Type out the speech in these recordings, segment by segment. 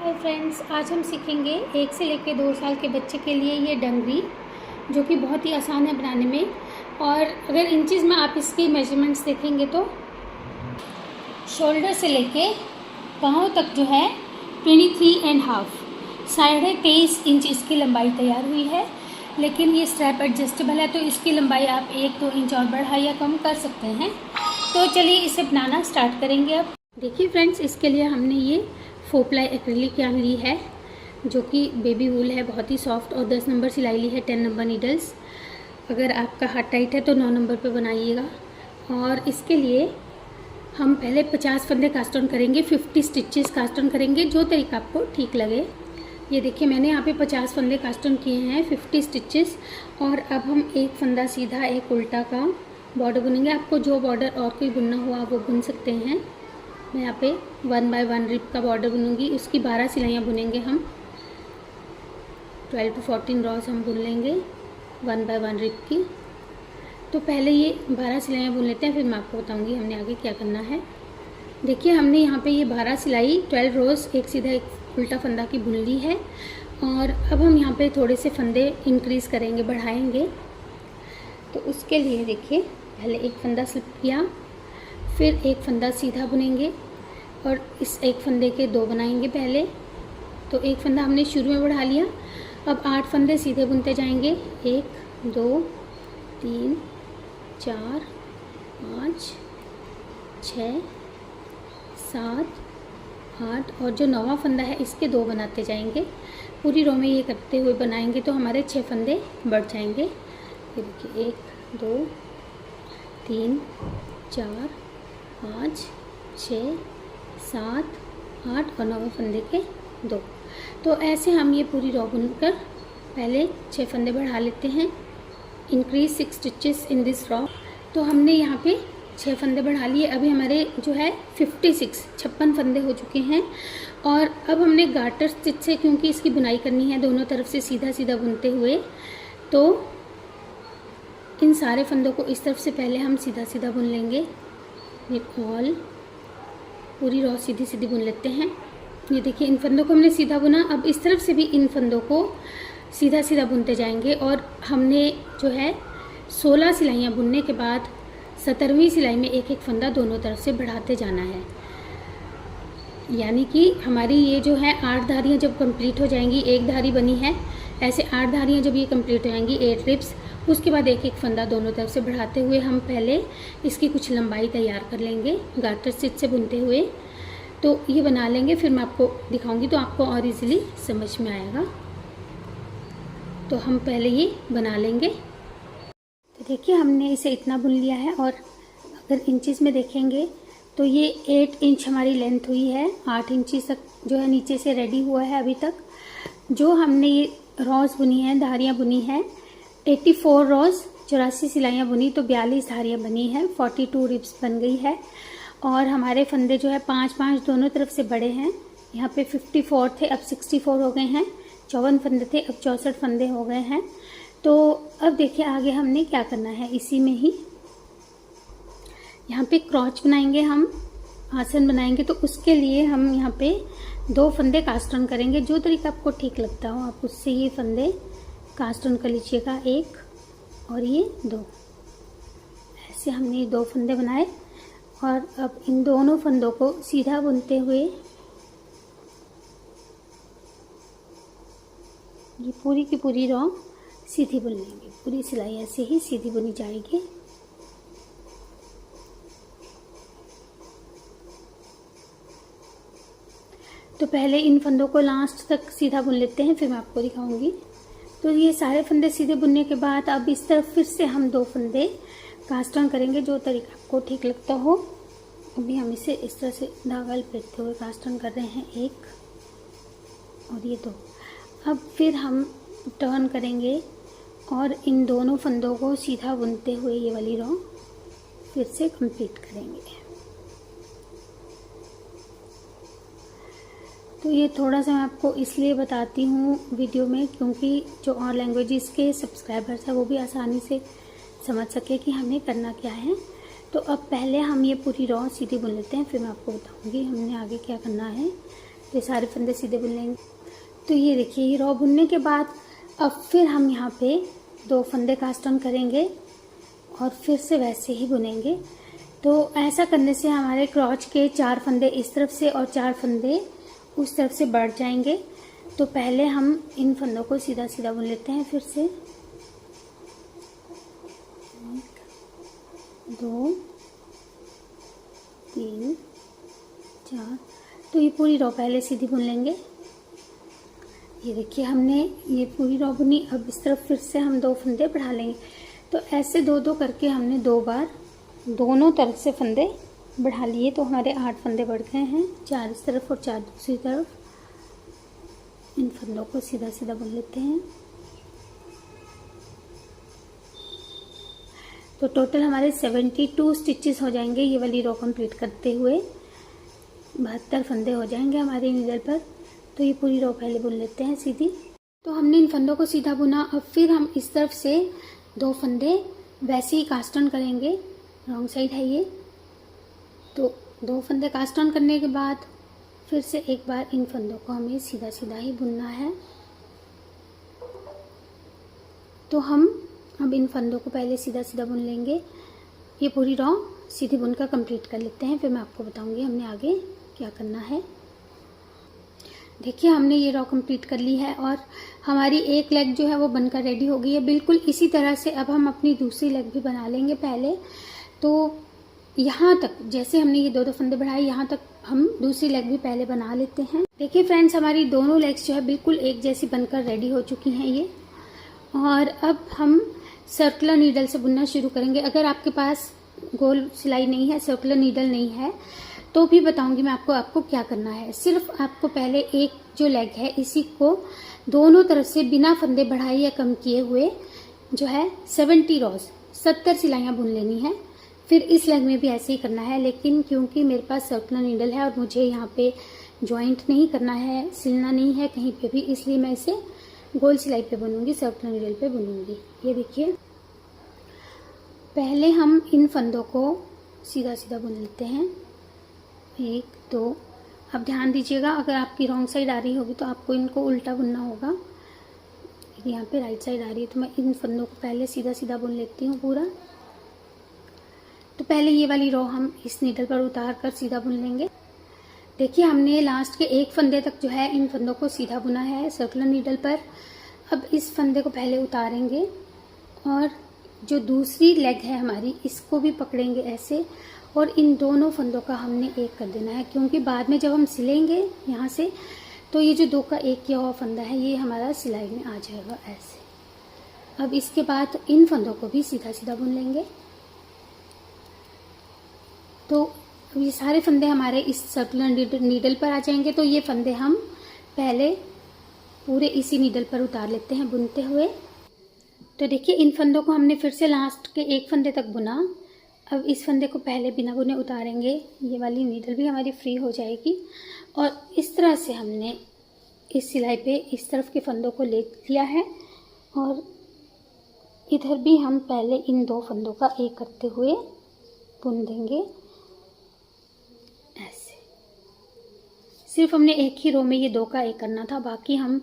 Hi friends, आज हम सीखेंगे 1 से लेकर 2 साल के बच्चे के लिए ये डंगरी, जो कि बहुत ही आसान है बनाने में। और अगर इंचज़ में आप इसकी मेजरमेंट्स देखेंगे तो शोल्डर से लेके पाँव तक जो है 23.5 23.5 इंच इसकी लंबाई तैयार हुई है। लेकिन ये स्ट्रैप एडजस्टेबल है तो इसकी लंबाई आप 1-2 इंच और बढ़ा या कम कर सकते हैं। तो चलिए इसे बनाना स्टार्ट करेंगे। अब देखिए फ्रेंड्स, इसके लिए हमने ये 4 प्लाई एक्रिलिक यार्न ली है, जो कि बेबी वूल है, बहुत ही सॉफ्ट, और 10 नंबर सिलाई ली है, 10 नंबर नीडल्स। अगर आपका हाथ टाइट है तो 9 नंबर पे बनाइएगा। और इसके लिए हम पहले 50 फंदे कास्ट ऑन करेंगे, 50 स्टिचेस कास्ट ऑन करेंगे, जो तरीका आपको ठीक लगे। ये देखिए मैंने यहाँ पे 50 फंदे कास्ट ऑन किए हैं, 50 स्टिचेस। और अब हम एक फंदा सीधा एक उल्टा का बॉर्डर बुनेंगे। आपको जो बॉर्डर और कोई बुनना हुआ वो बुन सकते हैं। मैं यहाँ पे 1 बाय 1 रिप का बॉर्डर बुनूंगी। उसकी 12 सिलाइयाँ बुनेंगे हम, 12 to 14 रॉस हम बुन लेंगे 1 बाय 1 रिप की। तो पहले ये 12 सिलाइयाँ बुन लेते हैं, फिर मैं आपको बताऊंगी हमने आगे क्या करना है। देखिए हमने यहाँ पे ये 12 सिलाई 12 रोज़ एक सीधा एक उल्टा फंदा की बुन ली है। और अब हम यहाँ पे थोड़े से फंदे इंक्रीज़ करेंगे, बढ़ाएंगे। तो उसके लिए देखिए पहले एक फंदा स्लिप किया, फिर एक फंदा सीधा बुनेंगे और इस एक फंदे के 2 बनाएंगे पहले। तो एक फंदा हमने शुरू में बढ़ा लिया। अब 8 फंदे सीधे बुनते जाएंगे, 1 2 3 4 5 6 7 8 और जो 9वां फंदा है इसके 2 बनाते जाएंगे। पूरी रो में ये करते हुए बनाएंगे तो हमारे 6 फंदे बढ़ जाएंगे। ये देखिए 1 2 3 4 5 6 7 8 और 9वें फंदे के 2। तो ऐसे हम ये पूरी रो बुनकर पहले 6 फंदे बढ़ा लेते हैं। Increase 6 stitches in this raw. तो हमने यहाँ पे 6 फंदे बढ़ा लिए। अभी हमारे जो है 56 फंदे हो चुके हैं। और अब हमने गार्टर स्टिच से, क्योंकि इसकी बुनाई करनी है दोनों तरफ से सीधा सीधा बुनते हुए, तो इन सारे फंदों को इस तरफ से पहले हम सीधा सीधा बुन लेंगे। ये ऑल पूरी रॉ सीधी सीधी बुन लेते हैं। ये देखिए इन फंदों को हमने सीधा बुना। अब इस तरफ से भी इन फंदों को सीधा सीधा बुनते जाएंगे। और हमने जो है 16 सिलाइयाँ बुनने के बाद 17वीं सिलाई में एक एक फंदा दोनों तरफ से बढ़ाते जाना है। यानी कि हमारी ये जो है 8 धारियाँ जब कंप्लीट हो जाएंगी, एक धारी बनी है, ऐसे 8 धारियाँ जब ये कंप्लीट हो जाएंगी, 8 रिप्स, उसके बाद एक एक फंदा दोनों तरफ से बढ़ाते हुए हम पहले इसकी कुछ लंबाई तैयार कर लेंगे गार्टर स्टिच से बुनते हुए। तो ये बना लेंगे, फिर मैं आपको दिखाऊंगी तो आपको और इजीली समझ में आएगा। तो हम पहले ये बना लेंगे। तो देखिए हमने इसे इतना बुन लिया है। और अगर इंचज़ में देखेंगे तो ये 8 इंच हमारी लेंथ हुई है। 8 इंच तक जो है नीचे से रेडी हुआ है अभी तक। जो हमने ये रॉस बुनी है, धारियाँ बुनी है, 84 रॉस 84 सिलाइयाँ बुनी, तो 42 धारियाँ बनी है, 42 रिप्स बन गई है। और हमारे फंदे जो है 5-5 दोनों तरफ से बड़े हैं। यहाँ पे 54 थे, अब 64 हो गए हैं। 54 फंदे थे, अब 64 फंदे हो गए हैं। तो अब देखिए आगे हमने क्या करना है। इसी में ही यहाँ पे क्रॉच बनाएंगे, हम आसन बनाएंगे। तो उसके लिए हम यहाँ पे 2 फंदे कास्ट ऑन करेंगे। जो तरीका आपको ठीक लगता हो आप उससे ये फंदे कास्ट ऑन कर लीजिएगा, 1 और ये 2। ऐसे हमने 2 फंदे बनाए। और अब इन दोनों फंदों को सीधा बुनते हुए ये पूरी की पूरी रॉ सीधी बुन लेंगे। पूरी सिलाई ऐसे ही सीधी बुनी जाएगी। तो पहले इन फंदों को लास्ट तक सीधा बुन लेते हैं, फिर मैं आपको दिखाऊंगी। तो ये सारे फंदे सीधे बुनने के बाद अब इस तरफ फिर से हम 2 फंदे कास्ट ऑन करेंगे, जो तरीका आपको ठीक लगता हो। अभी हम इसे इस तरह से धागा लपेटते हुए कास्ट ऑन कर रहे हैं, 1 और ये 2। अब फिर हम टर्न करेंगे और इन दोनों फंदों को सीधा बुनते हुए ये वाली रो फिर से कंप्लीट करेंगे। तो ये थोड़ा सा मैं आपको इसलिए बताती हूँ वीडियो में, क्योंकि जो और लैंग्वेजेस के सब्सक्राइबर्स हैं वो भी आसानी से समझ सके कि हमें करना क्या है। तो अब पहले हम ये पूरी रॉ सीधी बुन लेते हैं, फिर मैं आपको बताऊंगी हमने आगे क्या करना है। ये सारे फंदे सीधे बुन लेंगे। तो ये देखिए, ये रो बुनने के बाद अब फिर हम यहाँ पे 2 फंदे कास्ट ऑन करेंगे और फिर से वैसे ही बुनेंगे। तो ऐसा करने से हमारे क्रॉच के 4 फंदे इस तरफ से और 4 फंदे उस तरफ से बढ़ जाएंगे। तो पहले हम इन फंदों को सीधा सीधा बुन लेते हैं फिर से। 1 2 3 4। तो ये पूरी रो पहले सीधी बुन लेंगे। ये देखिए, हमने ये पूरी रो बुनी। अब इस तरफ फिर से हम 2 फंदे बढ़ा लेंगे। तो ऐसे 2-2 करके हमने 2 बार दोनों तरफ से फंदे बढ़ा लिए। तो हमारे 8 फंदे बढ़ गए हैं, 4 इस तरफ और 4 दूसरी तरफ। इन फंदों को सीधा सीधा बुन लेते हैं। तो टोटल हमारे 72 स्टिचेस हो जाएंगे ये वाली रो कंप्लीट करते हुए। 72 फंदे हो जाएंगे हमारी नीडल पर। तो ये पूरी रो पहले बुन लेते हैं सीधी। तो हमने इन फंदों को सीधा बुना। अब फिर हम इस तरफ से 2 फंदे वैसे ही कास्ट ऑन करेंगे। रॉन्ग साइड है ये। तो 2 फंदे कास्ट ऑन करने के बाद फिर से एक बार इन फंदों को हमें सीधा सीधा ही बुनना है। तो हम अब इन फंदों को पहले सीधा सीधा बुन लेंगे। ये पूरी रो सीधी बुनकर कंप्लीट कर लेते हैं, फिर मैं आपको बताऊंगी हमने आगे क्या करना है। देखिए, हमने ये रो कंप्लीट कर ली है और हमारी एक लेग जो है वो बनकर रेडी हो गई है। बिल्कुल इसी तरह से अब हम अपनी दूसरी लेग भी बना लेंगे पहले। तो यहाँ तक जैसे हमने ये 2-2 फंदे बढ़ाए, यहाँ तक हम दूसरी लेग भी पहले बना लेते हैं। देखिए फ्रेंड्स, हमारी दोनों लेग्स जो है बिल्कुल एक जैसी बनकर रेडी हो चुकी हैं ये। और अब हम सर्कुलर नीडल से बुनना शुरू करेंगे। अगर आपके पास गोल सिलाई नहीं है, सर्कुलर नीडल नहीं है, तो भी बताऊंगी मैं आपको क्या करना है। सिर्फ आपको पहले एक जो लेग है इसी को दोनों तरफ से बिना फंदे बढ़ाए या कम किए हुए जो है 70 रोज 70 सिलाइयाँ बुन लेनी है। फिर इस लेग में भी ऐसे ही करना है, लेकिन क्योंकि मेरे पास सर्कुलर नीडल है और मुझे यहाँ पे ज्वाइंट नहीं करना है, सिलना नहीं है कहीं पे भी, इसलिए मैं इसे गोल सिलाई पे बुनूंगी, सर्कुलर नीडल पे बुनूंगी। ये देखिए, पहले हम इन फंदों को सीधा सीधा बुन लेते हैं। 1 2। अब ध्यान दीजिएगा, अगर आपकी रॉन्ग साइड आ रही होगी तो आपको इनको उल्टा बुनना होगा। यहाँ पे राइट साइड आ रही है तो मैं इन फंदों को पहले सीधा सीधा बुन लेती हूँ पूरा। तो पहले ये वाली रो हम इस नीडल पर उतार कर सीधा बुन लेंगे। देखिए, हमने लास्ट के 1 फंदे तक जो है इन फंदों को सीधा बुना है सर्कुलर नीडल पर। अब इस फंदे को पहले उतारेंगे और जो दूसरी लेग है हमारी इसको भी पकड़ेंगे ऐसे, और इन दोनों फंदों का हमने एक कर देना है, क्योंकि बाद में जब हम सिलेंगे यहाँ से तो ये जो 2 का 1 किया हुआ फंदा है ये हमारा सिलाई में आ जाएगा ऐसे। अब इसके बाद इन फंदों को भी सीधा सीधा बुन लेंगे। तो ये सारे फंदे हमारे इस सर्कुलर नीडल पर आ जाएंगे। तो ये फंदे हम पहले पूरे इसी नीडल पर उतार लेते हैं बुनते हुए। तो देखिए, इन फंदों को हमने फिर से लास्ट के 1 फंदे तक बुना। अब इस फंदे को पहले बिना बुने उतारेंगे, ये वाली नीडल भी हमारी फ्री हो जाएगी। और इस तरह से हमने इस सिलाई पे इस तरफ के फंदों को ले लिया है और इधर भी हम पहले इन 2 फंदों का एक करते हुए बुन देंगे ऐसे। सिर्फ हमने एक ही रो में ये 2 का 1 करना था, बाकी हम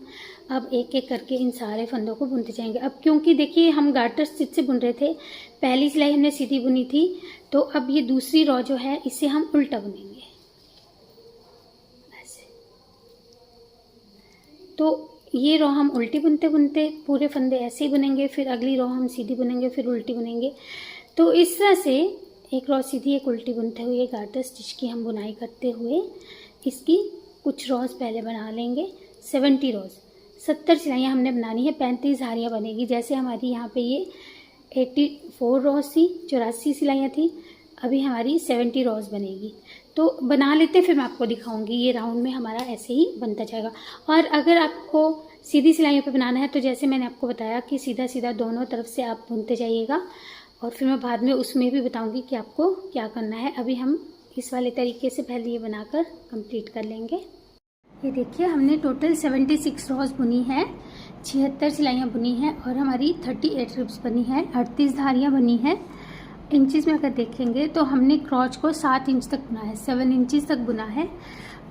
अब एक एक करके इन सारे फंदों को बुनते जाएंगे। अब क्योंकि देखिए हम गार्टर स्टिच से बुन रहे थे, पहली सिलाई हमने सीधी बुनी थी, तो अब ये दूसरी रो जो है इसे हम उल्टा बुनेंगे ऐसे। तो ये रो हम उल्टी बुनते बुनते पूरे फंदे ऐसे ही बुनेंगे, फिर अगली रो हम सीधी बुनेंगे, फिर उल्टी बुनेंगे। तो इस तरह से एक रो सीधी एक उल्टी बुनते हुए गार्टर स्टिच की हम बुनाई करते हुए इसकी कुछ रोज पहले बना लेंगे। 70 रोज 70 सिलाइयाँ हमने बनानी है, 35 धारियाँ बनेगी। जैसे हमारी यहाँ पे ये 84 रोज थी, 84 सिलाइयाँ थी, अभी हमारी 70 रोज बनेगी। तो बना लेते फिर मैं आपको दिखाऊंगी। ये राउंड में हमारा ऐसे ही बनता जाएगा। और अगर आपको सीधी सिलाइयों पे बनाना है तो जैसे मैंने आपको बताया कि सीधा सीधा दोनों तरफ से आप बुनते जाइएगा, और फिर मैं बाद में उसमें भी बताऊंगी कि आपको क्या करना है। अभी हम इस वाले तरीके से पहले ये बनाकर कंप्लीट कर लेंगे। ये देखिए, हमने टोटल 76 रोज बुनी है, 76 सिलाइयाँ बुनी हैं और हमारी 38 रिब्स बनी है, 38 धारियाँ बनी है। इंचेस में अगर देखेंगे तो हमने क्रॉच को 7 इंच तक बुना है, 7 इंचेस तक बुना है।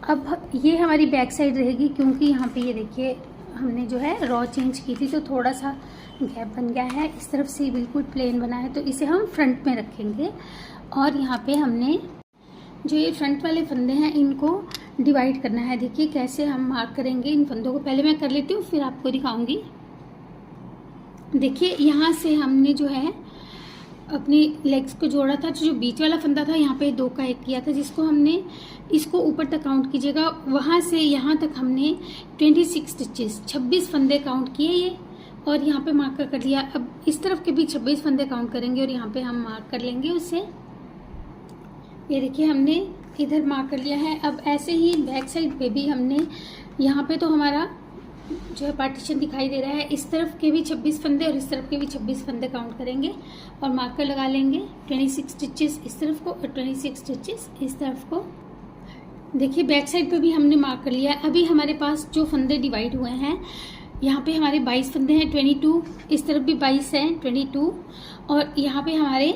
अब ये हमारी बैक साइड रहेगी, क्योंकि यहाँ पे ये देखिए हमने जो है रॉ चेंज की थी तो थोड़ा सा गैप बन गया है। इस तरफ से बिल्कुल प्लेन बना है तो इसे हम फ्रंट में रखेंगे। और यहाँ पे हमने जो ये फ्रंट वाले फंदे हैं इनको डिवाइड करना है। देखिए कैसे हम मार्क करेंगे इन फंदों को, पहले मैं कर लेती हूँ फिर आपको दिखाऊंगी। देखिए यहाँ से हमने जो है अपनी लेग्स को जोड़ा था, जो बीच वाला फंदा था यहाँ पे 2 का 1 किया था, जिसको हमने इसको ऊपर तक काउंट कीजिएगा, वहाँ से यहाँ तक हमने 26 स्टिचेस 26 फंदे काउंट किए ये, और यहाँ पे मार्क कर लिया। अब इस तरफ के भी 26 फंदे काउंट करेंगे और यहाँ पे हम मार्क कर लेंगे उसे। ये देखिए हमने इधर मार्क कर लिया है। अब ऐसे ही बैक साइड पे भी हमने यहाँ पे तो हमारा जो है पार्टीशन दिखाई दे रहा है, इस तरफ के भी 26 फंदे और इस तरफ के भी 26 फंदे काउंट करेंगे और मार्कर लगा लेंगे 26 स्टिचेस इस तरफ को और 26 स्टिचेस इस तरफ को। देखिए बैक साइड पे भी हमने मार्क कर लिया है। अभी हमारे पास जो फंदे डिवाइड हुए हैं यहाँ पे हमारे 22 फंदे हैं, 22 इस तरफ भी 22 हैं 22, और यहाँ पे हमारे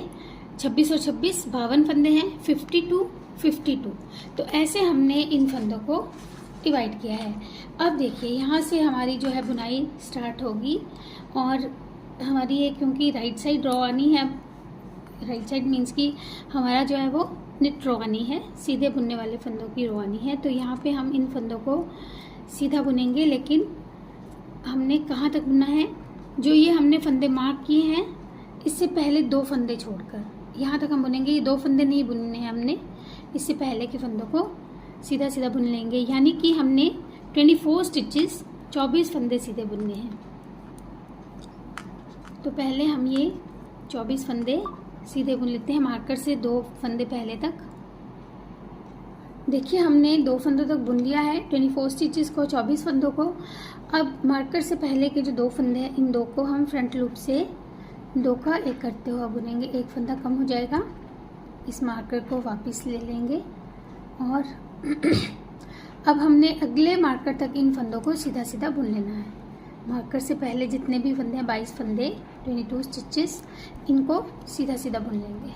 26 और 26 52 फंदे हैं 52। तो ऐसे हमने इन फंदों को डिवाइड किया है। अब देखिए यहाँ से हमारी जो है बुनाई स्टार्ट होगी, और हमारी ये क्योंकि राइट साइड रो आनी है, राइट साइड मीन्स कि हमारा जो है वो निट रो आनी है, सीधे बुनने वाले फंदों की रो आनी है। तो यहाँ पे हम इन फंदों को सीधा बुनेंगे, लेकिन हमने कहाँ तक बुनना है, जो ये हमने फंदे मार्क किए हैं इससे पहले 2 फंदे छोड़कर यहाँ तक हम बुनेंगे। ये 2 फंदे नहीं बुनने हैं हमने, इससे पहले के फंदों को सीधा सीधा बुन लेंगे, यानी कि हमने 24 स्टिचेस 24 फंदे सीधे बुनने हैं। तो पहले हम ये 24 फंदे सीधे बुन लेते हैं मार्कर से 2 फंदे पहले तक। देखिए हमने 2 फंदों तक बुन लिया है, 24 स्टिचेस को 24 फंदों को। अब मार्कर से पहले के जो 2 फंदे हैं इन 2 को हम फ्रंट लूप से 2 का 1 करते हुए बुनेंगे। एक फंदा कम हो जाएगा, इस मार्कर को वापस ले लेंगे और अब हमने अगले मार्कर तक इन फंदों को सीधा सीधा बुन लेना है। मार्कर से पहले जितने भी फंदे हैं 22 फंदे 22 स्टिचेस, इनको सीधा सीधा बुन लेंगे।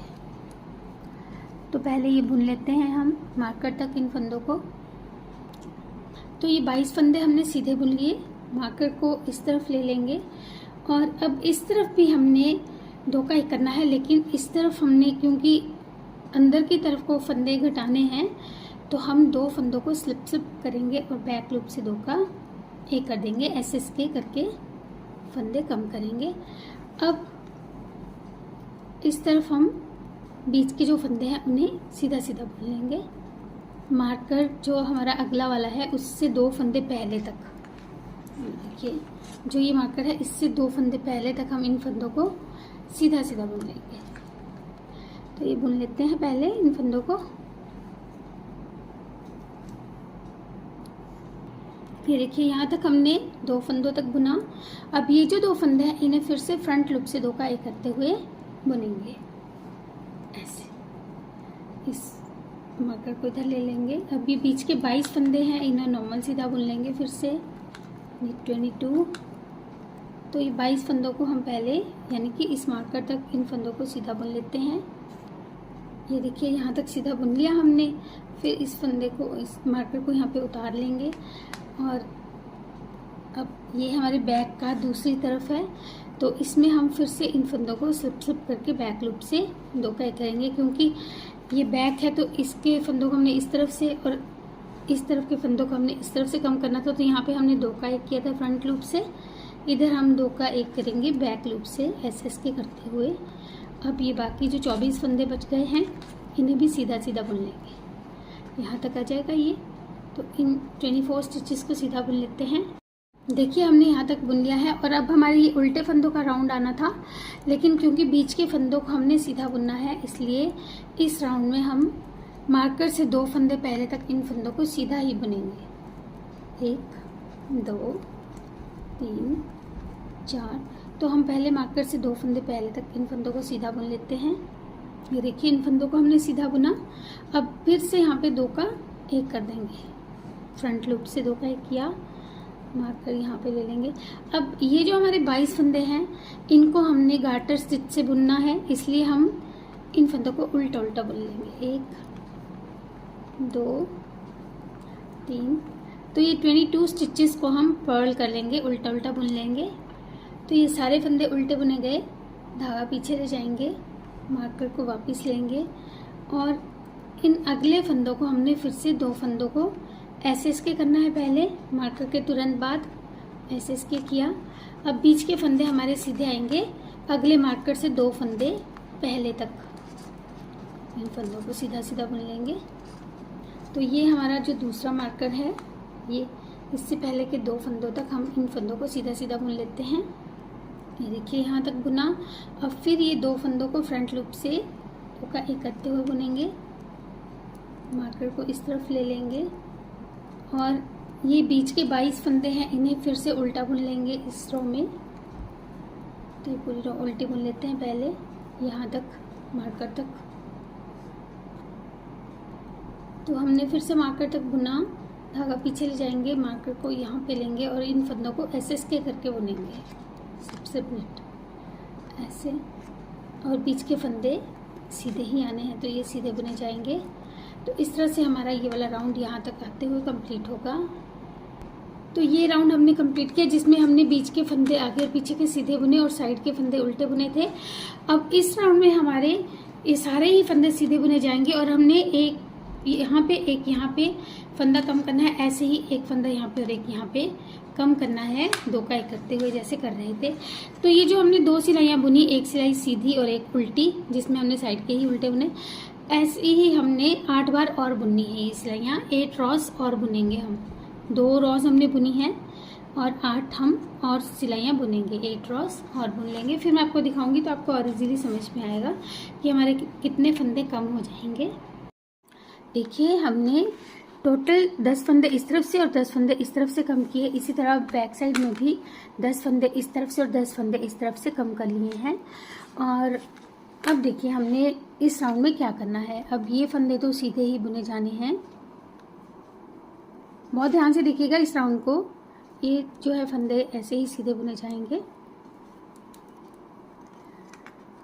तो पहले ये बुन लेते हैं हम मार्कर तक इन फंदों को। तो ये 22 फंदे हमने सीधे बुन लिए, मार्कर को इस तरफ ले लेंगे और अब इस तरफ भी हमने 2 का 1 करना है, लेकिन इस तरफ हमने क्योंकि अंदर की तरफ को फंदे घटाने हैं तो हम 2 फंदों को स्लिप करेंगे और बैक लूप से 2 का 1 कर देंगे, ऐसे के करके फंदे कम करेंगे। अब इस तरफ हम बीच के जो फंदे हैं उन्हें सीधा सीधा बुन लेंगे। मार्कर जो हमारा अगला वाला है उससे 2 फंदे पहले तक, देखिए जो ये मार्कर है इससे 2 फंदे पहले तक हम इन फंदों को सीधा सीधा बुन लेंगे। तो ये बुन लेते हैं पहले इन फंदों को। ये देखिए यहाँ तक हमने 2 फंदों तक बुना। अब ये जो 2 फंदे हैं इन्हें फिर से फ्रंट लूप से 2 का 1 करते हुए बुनेंगे, ऐसे। इस मार्कर को इधर ले लेंगे। अब ये बीच के 22 फंदे हैं, इन्हें नॉर्मल सीधा बुन लेंगे फिर से 22। तो ये 22 फंदों को हम पहले यानी कि इस मार्कर तक इन फंदों को सीधा बुन लेते हैं। ये देखिए यहाँ तक सीधा बुन लिया हमने। फिर इस फंदे को, इस मार्कर को यहाँ पे उतार लेंगे और अब ये हमारे बैक का दूसरी तरफ है, तो इसमें हम फिर से इन फंदों को स्लिप करके बैक लूप से 2 का 1 करेंगे। क्योंकि ये बैक है तो इसके फंदों को हमने इस तरफ से और इस तरफ के फंदों को हमने इस तरफ से कम करना था, तो यहाँ पे हमने 2 का 1 किया था फ्रंट लूप से, इधर हम 2 का 1 करेंगे बैक लूप से ऐसे के करते हुए। अब ये बाकी जो 24 फंदे बच गए हैं इन्हें भी सीधा सीधा बुन लेंगे, यहाँ तक आ जाएगा ये। तो इन 24 स्टिचेस को सीधा बुन लेते हैं। देखिए हमने यहाँ तक बुन लिया है और अब हमारे ये उल्टे फंदों का राउंड आना था, लेकिन क्योंकि बीच के फंदों को हमने सीधा बुनना है इसलिए इस राउंड में हम मार्कर से 2 फंदे पहले तक इन फंदों को सीधा ही बुनेंगे। 1 2 3 4। तो हम पहले मार्कर से 2 फंदे पहले तक इन फंदों को सीधा बुन लेते हैं। ये देखिए इन फंदों को हमने सीधा बुना। अब फिर से यहाँ पे 2 का 1 कर देंगे, फ्रंट लूप से 2 का 1 किया, मार्कर यहाँ पे ले लेंगे। अब ये जो हमारे 22 फंदे हैं इनको हमने गार्टर स्टिच से बुनना है, इसलिए हम इन फंदों को उल्टा उल्टा बुन लेंगे। 1 2 3। तो ये 22 स्टिचेस को हम पर्ल कर लेंगे, उल्टा उल्टा बुन लेंगे। तो ये सारे फंदे उल्टे बुने गए, धागा पीछे ले जाएंगे, मार्कर को वापस लेंगे और इन अगले फंदों को हमने फिर से 2 फंदों को ऐसे इसके करना है। पहले मार्कर के तुरंत बाद ऐसे इसके किया। अब बीच के फंदे हमारे सीधे आएंगे अगले मार्कर से 2 फंदे पहले तक। इन फंदों को सीधा सीधा बुन लेंगे। तो ये हमारा जो दूसरा मार्कर है, ये इससे पहले के 2 फंदों तक हम इन फंदों को सीधा सीधा बुन लेते हैं। ये देखिए यहाँ तक बुना। अब फिर ये 2 फंदों को फ्रंट लूप से 2 का 1 करते हुए बुनेंगे। मार्कर को इस तरफ ले लेंगे और ये बीच के 22 फंदे हैं, इन्हें फिर से उल्टा बुन लेंगे इस रो में। तो ये पूरी रो उल्टी बुन लेते हैं पहले यहाँ तक, मार्कर तक। तो हमने फिर से मार्कर तक बुना, धागा पीछे ले जाएंगे, मार्कर को यहाँ पे लेंगे और इन फंदों को ऐसे इसके करके बुनेंगे सबसे नेट ऐसे। और बीच के फंदे सीधे ही आने हैं, तो ये सीधे बुने जाएंगे। तो इस तरह से हमारा ये वाला राउंड यहाँ तक आते हुए कंप्लीट होगा। तो ये राउंड हमने कंप्लीट किया जिसमें हमने बीच के फंदे आगे और पीछे के सीधे बुने और साइड के फंदे उल्टे बुने थे। अब इस राउंड में हमारे ये सारे ही फंदे सीधे बुने जाएंगे और हमने एक यहाँ पे फंदा कम करना है, ऐसे ही एक फंदा यहाँ पे और एक यहाँ पे कम करना है, 2 का 1 करते हुए जैसे कर रहे थे। तो ये जो हमने 2 सिलाइयाँ बुनी, एक सिलाई सीधी और एक उल्टी, जिसमें हमने साइड के ही उल्टे बुने, ऐसे ही हमने 8 बार और बुननी है ये सिलाइयाँ। 8 रॉस और बुनेंगे हम। 2 रॉस हमने बुनी है और 8 हम और सिलाइयाँ बुनेंगे, 8 रॉस और बुन लेंगे। फिर मैं आपको दिखाऊंगी तो आपको और इजीली समझ में आएगा कि हमारे कितने फंदे कम हो जाएंगे। देखिए हमने टोटल 10 फंदे इस तरफ से और 10 फंदे इस तरफ से कम किए। इसी तरह बैक साइड में भी 10 फंदे इस तरफ से और 10 फंदे इस तरफ से कम कर लिए हैं। और अब देखिए हमने इस राउंड में क्या करना है। अब ये फंदे तो सीधे ही बुने जाने हैं, बहुत ध्यान से देखिएगा इस राउंड को। ये जो है फंदे ऐसे ही सीधे बुने जाएंगे।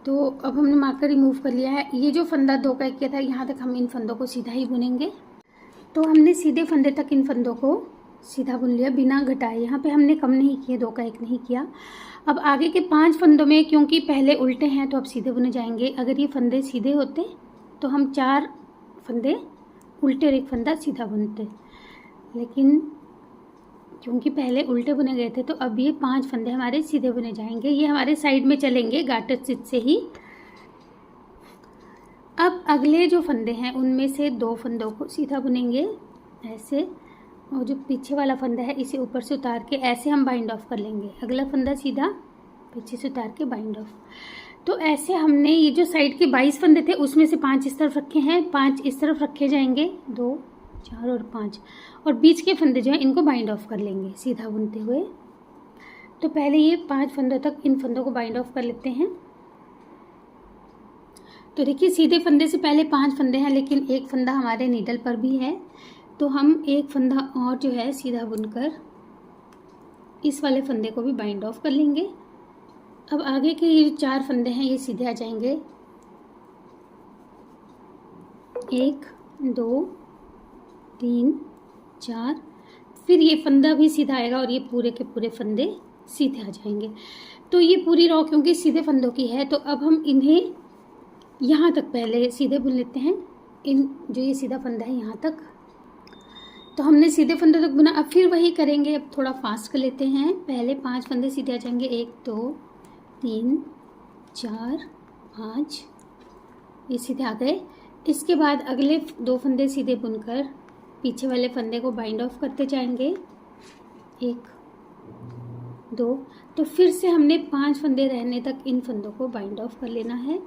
तो अब हमने मार्कर रिमूव कर लिया है। ये जो फंदा 2 का 1 किया था, यहाँ तक हम इन फंदों को सीधा ही बुनेंगे। तो हमने सीधे फंदे तक इन फंदों को सीधा बुन लिया बिना घटाए। यहाँ पे हमने कम नहीं किए, 2 का 1 नहीं किया। अब आगे के 5 फंदों में क्योंकि पहले उल्टे हैं तो अब सीधे बुने जाएंगे। अगर ये फंदे सीधे होते तो हम 4 फंदे उल्टे और 1 फंदा सीधा बुनते, लेकिन क्योंकि पहले उल्टे बुने गए थे तो अब ये 5 फंदे हमारे सीधे बुने जाएंगे। ये हमारे साइड में चलेंगे गार्टर स्टिच से ही। अब अगले जो फंदे हैं उनमें से 2 फंदों को सीधा बुनेंगे ऐसे, और जो पीछे वाला फंदा है इसे ऊपर से उतार के ऐसे हम बाइंड ऑफ कर लेंगे। अगला फंदा सीधा, पीछे से उतार के बाइंड ऑफ। तो ऐसे हमने ये जो साइड के 22 फंदे थे उसमें से 5 इस तरफ रखे हैं, 5 इस तरफ रखे जाएंगे, 2 4 और 5, और बीच के फंदे जो हैं इनको बाइंड ऑफ कर लेंगे सीधा बुनते हुए। तो पहले ये 5 फंदों तक इन फंदों को बाइंड ऑफ कर लेते हैं। तो देखिए सीधे फंदे से पहले 5 फंदे हैं, लेकिन एक फंदा हमारे नीडल पर भी है, तो हम एक फंदा और जो है सीधा बुनकर इस वाले फंदे को भी बाइंड ऑफ कर लेंगे। अब आगे के ये 4 फंदे हैं ये सीधे आ जाएंगे, 1 2 3 4, फिर ये फंदा भी सीधा आएगा और ये पूरे के पूरे फंदे सीधे आ जाएंगे। तो ये पूरी रो क्योंकि सीधे फंदों की है, तो अब हम इन्हें यहाँ तक पहले सीधे बुन लेते हैं। इन जो ये सीधा फंदा है यहाँ तक, तो हमने सीधे फंदों तक बुना। अब फिर वही करेंगे, अब थोड़ा फास्ट कर लेते हैं। पहले 5 फंदे सीधे आ जाएंगे, 1 2 3 4 5, ये सीधे आ गए। इसके बाद अगले 2 फंदे सीधे बुनकर पीछे वाले फंदे को बाइंड ऑफ करते जाएंगे, 1 2। तो फिर से हमने 5 फंदे रहने तक इन फंदों को बाइंड ऑफ कर लेना है।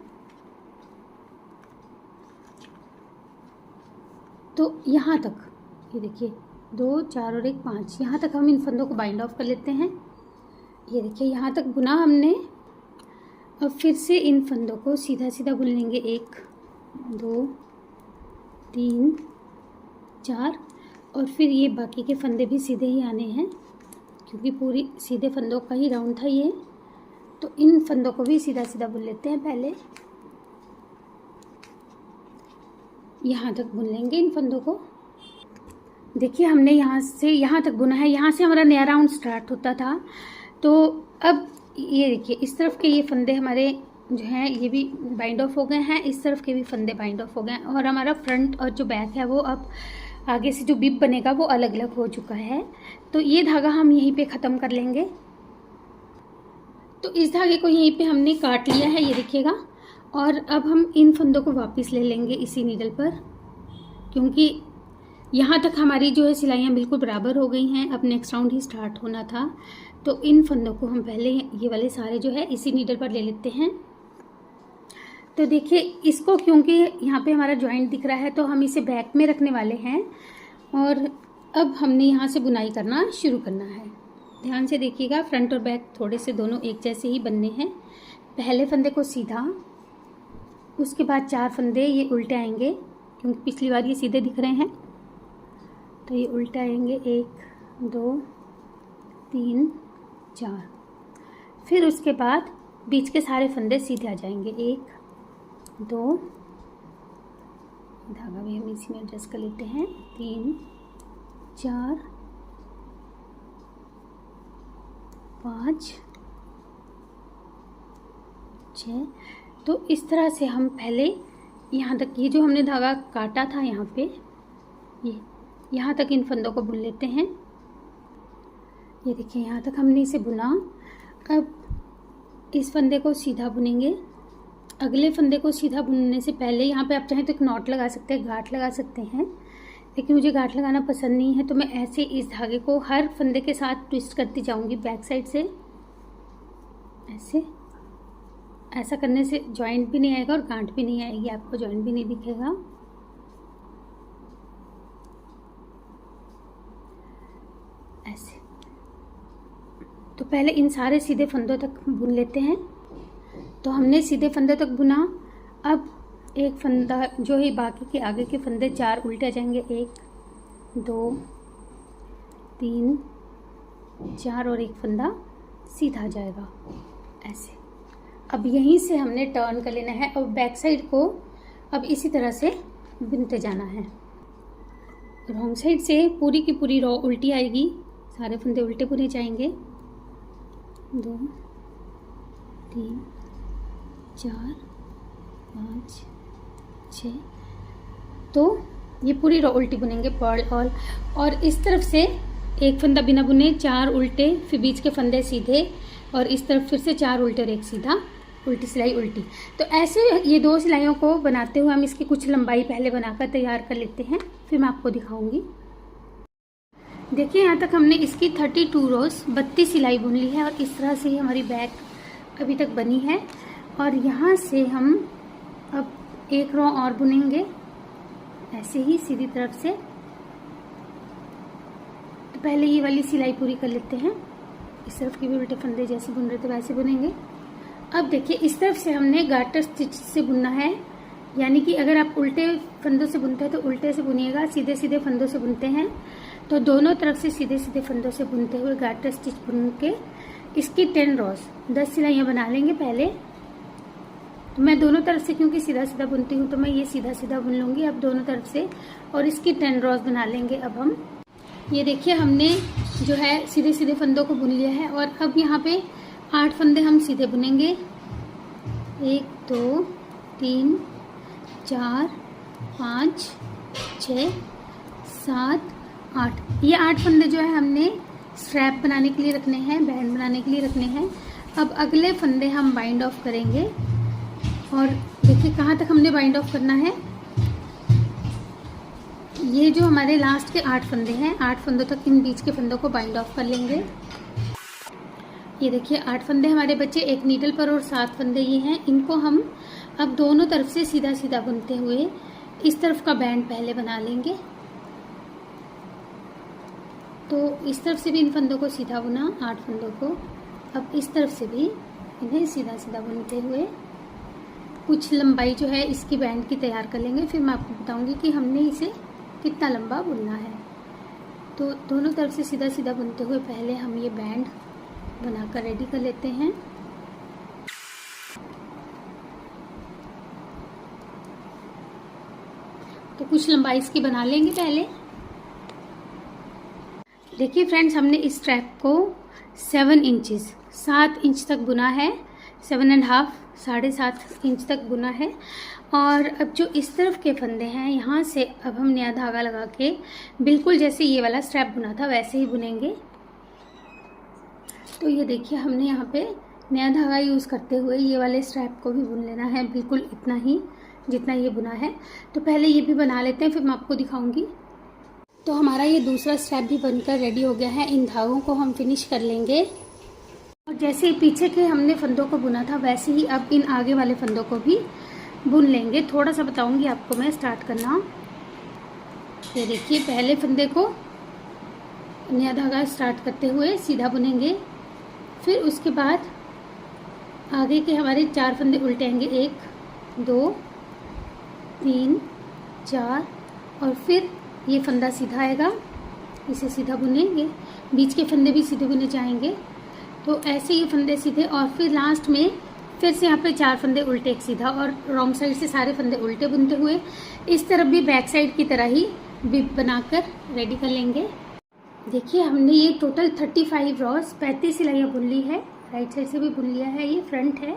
तो यहाँ तक ये देखिए 2 4 और 1 5, यहाँ तक हम इन फंदों को बाइंड ऑफ कर लेते हैं। ये देखिए यहाँ तक बुना हमने। अब फिर से इन फंदों को सीधा सीधा बुन लेंगे, 1 2 3 4, और फिर ये बाकी के फंदे भी सीधे ही आने हैं क्योंकि पूरी सीधे फंदों का ही राउंड था ये। तो इन फंदों को भी सीधा सीधा बुन लेते हैं पहले, यहाँ तक बुन लेंगे इन फंदों को। देखिए हमने यहाँ से यहाँ तक बुना है, यहाँ से हमारा नया राउंड स्टार्ट होता था। तो अब ये देखिए इस तरफ के ये फंदे हमारे जो हैं ये भी बाइंड ऑफ हो गए हैं, इस तरफ के भी फंदे बाइंड ऑफ हो गए हैं, और हमारा फ्रंट और जो बैक है वो अब आगे से जो बिब बनेगा वो अलग अलग हो चुका है। तो ये धागा हम यहीं पे ख़त्म कर लेंगे। तो इस धागे को यहीं पे हमने काट लिया है, ये देखिएगा। और अब हम इन फंदों को वापस ले लेंगे इसी नीडल पर, क्योंकि यहाँ तक हमारी जो है सिलाइयाँ बिल्कुल बराबर हो गई हैं। अब नेक्स्ट राउंड ही स्टार्ट होना था। तो इन फंदों को हम पहले ये वाले सारे जो है इसी नीडल पर ले लेते हैं। तो देखिए इसको, क्योंकि यहाँ पे हमारा जॉइंट दिख रहा है तो हम इसे बैक में रखने वाले हैं, और अब हमने यहाँ से बुनाई करना शुरू करना है। ध्यान से देखिएगा, फ्रंट और बैक थोड़े से दोनों एक जैसे ही बनने हैं। पहले फंदे को सीधा, उसके बाद 4 फंदे ये उल्टे आएंगे, क्योंकि पिछली बार ये सीधे दिख रहे हैं तो ये उल्टे आएंगे। 1 2 3 4। फिर उसके बाद बीच के सारे फंदे सीधे आ जाएंगे। 1 2, धागा भी हम इसी में एडजस्ट कर लेते हैं। 3 4 5 6। तो इस तरह से हम पहले यहाँ तक, ये जो हमने धागा काटा था यहाँ पे, ये यहाँ तक इन फंदों को बुन लेते हैं। ये देखिए यहाँ तक हमने इसे बुना। अब इस फंदे को सीधा बुनेंगे। अगले फंदे को सीधा बुनने से पहले यहाँ पे आप चाहें तो एक नॉट लगा सकते हैं, गांठ लगा सकते हैं, लेकिन मुझे गांठ लगाना पसंद नहीं है। तो मैं ऐसे इस धागे को हर फंदे के साथ ट्विस्ट करती जाऊंगी बैक साइड से। ऐसा करने से जॉइंट भी नहीं आएगा और गांठ भी नहीं आएगी, आपको जॉइंट भी नहीं दिखेगा। ऐसे। तो पहले इन सारे सीधे फंदों तक बुन लेते हैं। तो हमने सीधे फंदे तक बुना। अब एक फंदा जो है, बाकी के आगे के फंदे 4 उल्टे आ जाएंगे। 1 2 3 4 और एक फंदा सीधा आ जाएगा ऐसे। अब यहीं से हमने टर्न कर लेना है और बैक साइड को अब इसी तरह से बुनते जाना है। रॉन्ग साइड से पूरी की पूरी रॉ उल्टी आएगी, सारे फंदे उल्टे बुने जाएंगे। 2 3 4 5 6। तो ये पूरी रॉ उल्टी बुनेंगे, पर्ल और इस तरफ से एक फंदा बिना बुने 4 उल्टे, फिर बीच के फंदे सीधे, और इस तरफ फिर से 4 उल्टे और एक सीधा, उल्टी सिलाई उल्टी। तो ऐसे ये 2 सिलाइयों को बनाते हुए हम इसकी कुछ लंबाई पहले बनाकर तैयार कर लेते हैं, फिर मैं आपको दिखाऊंगी। देखिए यहाँ तक हमने इसकी 32 रोज 32 सिलाई बुन ली है, और इस तरह से ही हमारी बैक अभी तक बनी है। और यहाँ से हम अब एक रॉ और बुनेंगे ऐसे ही सीधी तरफ से। तो पहले ये वाली सिलाई पूरी कर लेते हैं। इस तरफ की भी उल्टे फंदे जैसे बुन रहे थे वैसे बुनेंगे। अब देखिए इस तरफ से हमने गार्टर स्टिच से बुनना है, यानी कि अगर आप उल्टे फंदों से बुनते हैं तो उल्टे से बुनिएगा, सीधे सीधे फंदों से बुनते हैं तो दोनों तरफ से सीधे सीधे फंदों से बुनते हुए गार्टर स्टिच बुन के इसकी 10 रोज 10 सिलाइयाँ बना लेंगे पहले। तो मैं दोनों तरफ से, क्योंकि सीधा सीधा बुनती हूँ तो मैं ये सीधा सीधा बुन लूँगी अब दोनों तरफ से, और इसकी 10 रोज बना लेंगे। अब हम ये देखिए हमने जो है सीधे सीधे फंदों को बुन लिया है, और अब यहाँ पे 8 फंदे हम सीधे बुनेंगे। 1 2 3 4 5 6 7 8। ये 8 फंदे जो है हमने स्ट्रैप बनाने के लिए रखने हैं, बैंड बनाने के लिए रखने हैं। अब अगले फंदे हम बाइंड ऑफ करेंगे, और देखिए कहाँ तक हमने बाइंड ऑफ करना है। ये जो हमारे लास्ट के 8 फंदे हैं, 8 फंदों तक इन बीच के फंदों को बाइंड ऑफ कर लेंगे। ये देखिए 8 फंदे हमारे बच्चे एक नीडल पर, और 7 फंदे ये हैं। इनको हम अब दोनों तरफ से सीधा सीधा बुनते हुए इस तरफ का बैंड पहले बना लेंगे। तो इस तरफ से भी इन फंदों को सीधा बुना 8 फंदों को। अब इस तरफ से भी इन्हें सीधा सीधा बुनते हुए कुछ लंबाई जो है इसकी बैंड की तैयार कर लेंगे। फिर मैं आपको बताऊंगी कि हमने इसे कितना लंबा बुनना है। तो दोनों तरफ से सीधा सीधा बुनते हुए पहले हम ये बैंड बनाकर रेडी कर लेते हैं। तो कुछ लंबाई इसकी बना लेंगे पहले। देखिए फ्रेंड्स, हमने इस स्ट्रैप को 7 इंचेस 7 इंच तक बुना है, 7.5 7.5 इंच तक बुना है। और अब जो इस तरफ के फंदे हैं, यहाँ से अब हम नया धागा लगा के बिल्कुल जैसे ये वाला स्ट्रैप बुना था वैसे ही बुनेंगे। तो ये देखिए, हमने यहाँ पे नया धागा यूज़ करते हुए ये वाले स्ट्रैप को भी बुन लेना है, बिल्कुल इतना ही जितना ये बुना है। तो पहले ये भी बना लेते हैं, फिर मैं आपको दिखाऊंगी। तो हमारा ये दूसरा स्ट्रैप भी बनकर रेडी हो गया है। इन धागों को हम फिनिश कर लेंगे। और जैसे पीछे के हमने फंदों को बुना था वैसे ही अब इन आगे वाले फंदों को भी बुन लेंगे। थोड़ा सा बताऊंगी आपको मैं स्टार्ट करना। ये देखिए, पहले फंदे को नया धागा स्टार्ट करते हुए सीधा बुनेंगे, फिर उसके बाद आगे के हमारे 4 फंदे उल्टेंगे, 1 2 3 4, और फिर ये फंदा सीधा आएगा, इसे सीधा बुनेंगे। बीच के फंदे भी सीधे बुने जाएंगे। तो ऐसे ये फंदे सीधे, और फिर लास्ट में फिर से यहाँ पे 4 फंदे उल्टे एक सीधा, और रॉन्ग साइड से सारे फंदे उल्टे बुनते हुए इस तरफ भी बैक साइड की तरह ही बिप बनाकर रेडी कर लेंगे। देखिए, हमने ये टोटल 35 रॉस 35 सिलाइयाँ बुन ली है। राइट साइड से भी बुन लिया है, ये फ्रंट है।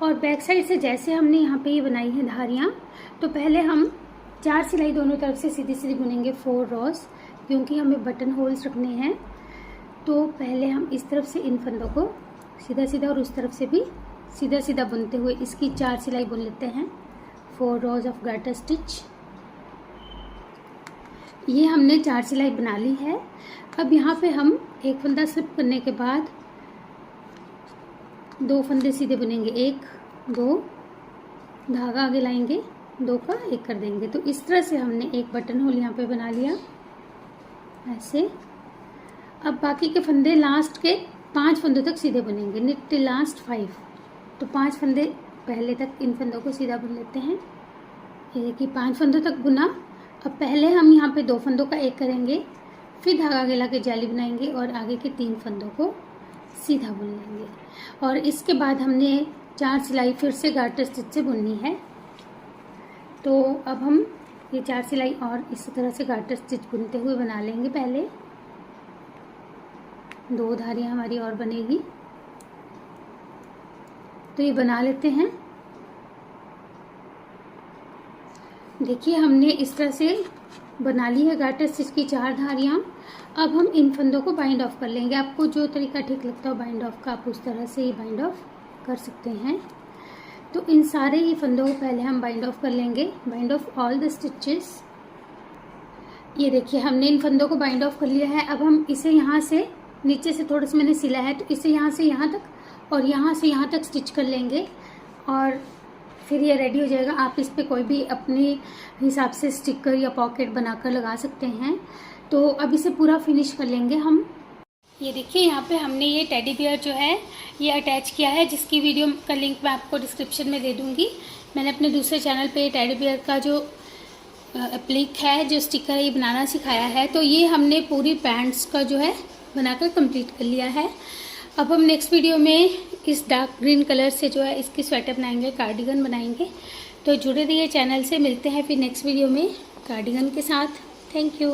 और बैक साइड से जैसे हमने यहाँ पे ये बनाई है धारियाँ, तो पहले हम 4 सिलाई दोनों तरफ से सीधी सीधी बुनेंगे 4 रॉस, क्योंकि हमें बटन होल्स रखने हैं। तो पहले हम इस तरफ से इन फंदों को सीधा सीधा और उस तरफ से भी सीधा सीधा बुनते हुए इसकी 4 सिलाई बुन लेते हैं। 4 रॉज ऑफ गार्टर स्टिच। ये हमने 4 सिलाई बना ली है। अब यहाँ पे हम एक फंदा स्लिप करने के बाद 2 फंदे सीधे बुनेंगे, 1 2, धागा आगे लाएंगे, 2 का 1 कर देंगे। तो इस तरह से हमने एक बटन होल यहाँ पे बना लिया ऐसे। अब बाकी के फंदे लास्ट के 5 फंदों तक सीधे बुनेंगे, निट टिल लास्ट 5। तो 5 फंदे पहले तक इन फंदों को सीधा बुन लेते हैं। ये देखिए, 5 फंदों तक बुना। अब पहले हम यहाँ पे 2 फंदों का 1 करेंगे, फिर धागा आगे ला के जाली बनाएंगे और आगे के 3 फंदों को सीधा बुन लेंगे। और इसके बाद हमने 4 सिलाई फिर से गार्टर स्टिच से बुननी है। तो अब हम ये 4 सिलाई और इसी तरह से गार्टर स्टिच बुनते हुए बना लेंगे। पहले 2 धारियाँ हमारी और बनेगी, तो ये बना लेते हैं। देखिए, हमने इस तरह से बना ली है गार्टर स्टिच की 4 धारियाँ। अब हम इन फंदों को बाइंड ऑफ कर लेंगे। आपको जो तरीका ठीक लगता हो बाइंड ऑफ का, आप उस तरह से ही बाइंड ऑफ कर सकते हैं। तो इन सारे ही फंदों को पहले हम बाइंड ऑफ कर लेंगे, bind of all the stitches. ये देखिए, हमने इन फंदों को बाइंड ऑफ कर लिया है। अब हम इसे यहाँ से नीचे से थोड़ा सा मैंने सिला है, तो इसे यहाँ से यहाँ तक और यहाँ से यहाँ तक स्टिच कर लेंगे और फिर ये रेडी हो जाएगा। आप इस पे कोई भी अपने हिसाब से स्टिकर या पॉकेट बनाकर लगा सकते हैं। तो अब इसे पूरा फिनिश कर लेंगे हम। ये देखिए, यहाँ पे हमने ये टेडी बियर जो है ये अटैच किया है, जिसकी वीडियो का लिंक मैं आपको डिस्क्रिप्शन में दे दूँगी। मैंने अपने दूसरे चैनल पे टेडी बियर का जो एप्लिक है, जो स्टिकर है, ये बनाना सिखाया है। तो ये हमने पूरी पैंट्स का जो है बनाकर कंप्लीट कर लिया है। अब हम नेक्स्ट वीडियो में इस डार्क ग्रीन कलर से जो है इसकी स्वेटर बनाएंगे, कार्डिगन बनाएंगे। तो जुड़े रहिए चैनल से। मिलते हैं फिर नेक्स्ट वीडियो में कार्डिगन के साथ। Thank you.